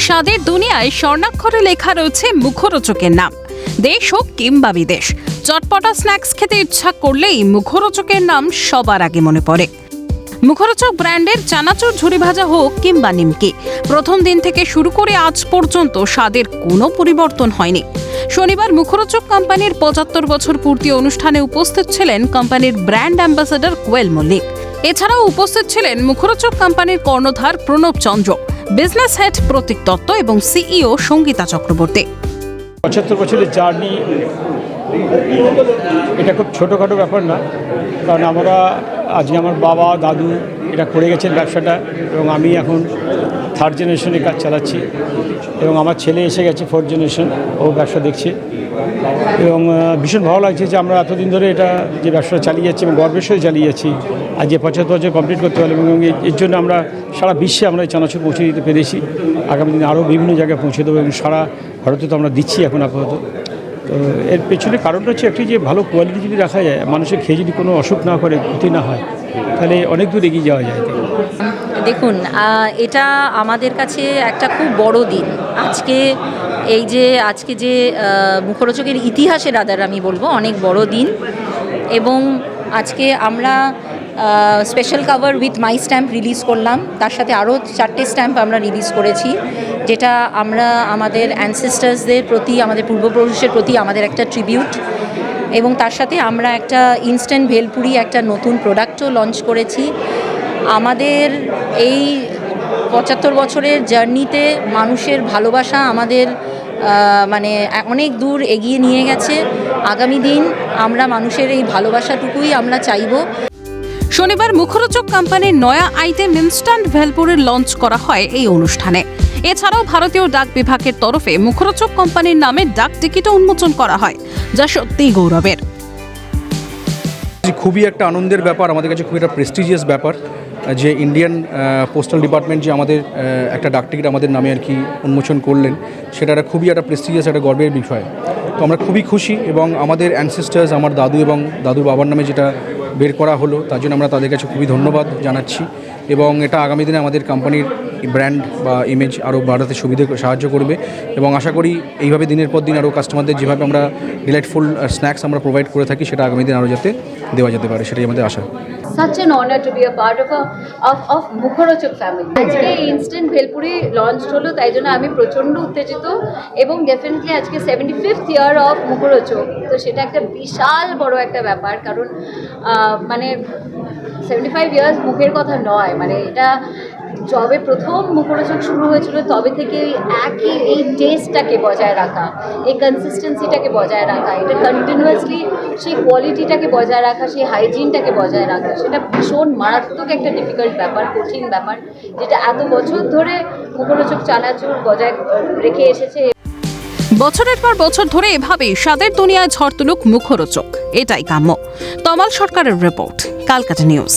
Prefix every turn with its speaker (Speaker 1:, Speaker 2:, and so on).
Speaker 1: স্বাদের দুনিয়ায় স্বর্ণাক্ষরে লেখা রয়েছে মুখরোচকের নাম। দেশ হোক কিংবা বিদেশ, চটপটা স্ন্যাক্স খেতে ইচ্ছা করলেই মুখরোচকের নাম সবার আগে মনে পড়ে। মুখরোচক ব্র্যান্ডের চানাচুর ঝুরি ভাজা হোক কিংবা নিমকি, প্রথম দিন থেকে শুরু করে আজ পর্যন্ত স্বাদের কোনো পরিবর্তন হয়নি। শনিবার মুখরোচক কোম্পানির ৭৫ বছর পূর্তি অনুষ্ঠানে উপস্থিত ছিলেন কোম্পানির ব্র্যান্ড অ্যাম্বাসেডর কোয়েল মল্লিক। এছাড়াও উপস্থিত ছিলেন মুখরোচক কোম্পানির কর্ণধার প্রণব চন্দ্র, বিজনেস হেড প্রতীক দত্ত এবং সিইও সঙ্গীতা চক্রবর্তী।
Speaker 2: ৭৫ বছরের জার্নি এটা খুব ছোটোখাটো ব্যাপার না, কারণ আমরা আজকে আমার বাবা দাদু এটা করে গেছেন ব্যবসাটা, এবং আমি এখন 3rd জেনারেশনে কাজ চালাচ্ছি, এবং আমার ছেলে এসে গেছে 4th জেনারেশন, ও ব্যবসা দেখছে। এবং ভীষণ ভালো লাগছে যে আমরা এতদিন ধরে এটা যে ব্যবসাটা চালিয়ে যাচ্ছি এবং গর্বের সাথে চালিয়ে যাচ্ছি, আজ যে ৭৫ বছর কমপ্লিট করতে পারলাম, এবং এর জন্য আমরা সারা বিশ্বে আমরা এই চানাচুর পৌঁছে দিতে পেরেছি। আগামী দিনে আরও বিভিন্ন জায়গায় পৌঁছে দেবো, এবং সারা ভারতে তো আমরা দিচ্ছি এখন আপাতত। তো এর পেছনে কারণটা হচ্ছে একটি, যে ভালো কোয়ালিটি যদি রাখা যায়, মানুষের খেয়ে যদি কোনো অসুখ না করে, ক্ষতি না হয়, তাহলে অনেক দূর এগিয়ে যাওয়া যায়।
Speaker 3: দেখুন, এটা আমাদের কাছে একটা খুব বড় দিন। আজকে যে মুখরোচকের ইতিহাসে রাদার আমি বলবো অনেক বড় দিন, এবং আজকে আমরা special cover with my stamp release করলাম। তার সাথে আরও 4টে স্ট্যাম্প আমরা রিলিজ করেছি, যেটা আমরা আমাদের অ্যানসেস্টার্সদের প্রতি, আমাদের পূর্বপুরুষের প্রতি আমাদের একটা ট্রিবিউট। এবং তার সাথে আমরা একটা ইনস্ট্যান্ট ভেলপুরি একটা নতুন প্রোডাক্টও লঞ্চ করেছি। আমাদের এই ৭৫ বছরের জার্নিতে মানুষের ভালোবাসা আমাদের অনেক দূর এগিয়ে নিয়ে গেছে। আগামী দিন আমরা মানুষের এই ভালোবাসাটুকুই আমরা চাইব।
Speaker 1: শনিবার মুখরোচক কোম্পানির নয়া আইটেম ইনস্ট্যান্ট ভেলপুরির লঞ্চ করা হয় এই অনুষ্ঠানে। এছাড়াও ভারতীয় ডাক বিভাগের তরফে মুখরোচক কোম্পানির নামে ডাক টিকিটও উন্মোচন করা হয়, যা সত্যিই গৌরবের।
Speaker 4: খুবই একটা আনন্দের ব্যাপার, আমাদের কাছে খুবই একটা প্রেস্টিজিয়াস ব্যাপার যে ইন্ডিয়ান পোস্টাল ডিপার্টমেন্ট যে আমাদের একটা ডাক টিকিট আমাদের নামে আর কি উন্মোচন করলেন, সেটা একটা খুবই একটা প্রেস্টিজিয়াস একটা গর্বের বিষয়। তো আমরা খুবই খুশি, এবং আমাদের অ্যানসেস্টার্স, আমার দাদু এবং দাদুর বাবার নামে যেটা বের করা হলো, তার জন্য আমরা তাদের কাছে খুবই ধন্যবাদ জানাচ্ছি। এবং এটা আগামী দিনে আমাদের কোম্পানির ব্র্যান্ড বা ইমেজ আরও বাড়াতে সাহায্য করবে, এবং আশা করি এইভাবে দিনের পর দিন আরও কাস্টমারদের যেভাবে আমরা ডিলাইটফুল স্ন্যাক্স আমরা প্রোভাইড করে থাকি, সেটা আগামী দিন আরও যাতে দেওয়া যেতে পারে, সেটাই আমাদের আশা।
Speaker 5: Such an honor to be a part of মুখরোচক ফ্যামিলি। আজকে ইনস্ট্যান্ট ভেলপুরি লঞ্চ হলো, তাই জন্য আমি প্রচণ্ড উত্তেজিত, এবং ডেফিনেটলি আজকে 75th ইয়ার অফ মুখরোচক, তো সেটা একটা বিশাল বড় একটা ব্যাপার। কারণ 75 ইয়ার্স মুখের কথা নয়, এটা যবে প্রথম মুখরোচক শুরু হয়েছিল তবে থেকে একই এই টেস্টটাকে বজায় রাখা, এই কনসিস্টেন্সিটাকে বজায় রাখা, এটা কন্টিনিউয়াসলি সেই কোয়ালিটিটাকে বজায় রাখা, সেই হাইজিনটাকে বজায় রাখা, সেটা ভীষণ মারাত্মক একটা ডিফিকাল্ট ব্যাপার, কঠিন ব্যাপার, যেটা এত বছর ধরে মুখরোচক চানাচুর বজায় রেখে এসেছে।
Speaker 1: বছরের পর বছর ধরে এভাবেই স্বাদের দুনিয়ায় ঝড় তুলুক মুখরোচক, এটাই কাম্য। তমাল সরকারের রিপোর্ট, ক্যালকাটা নিউজ।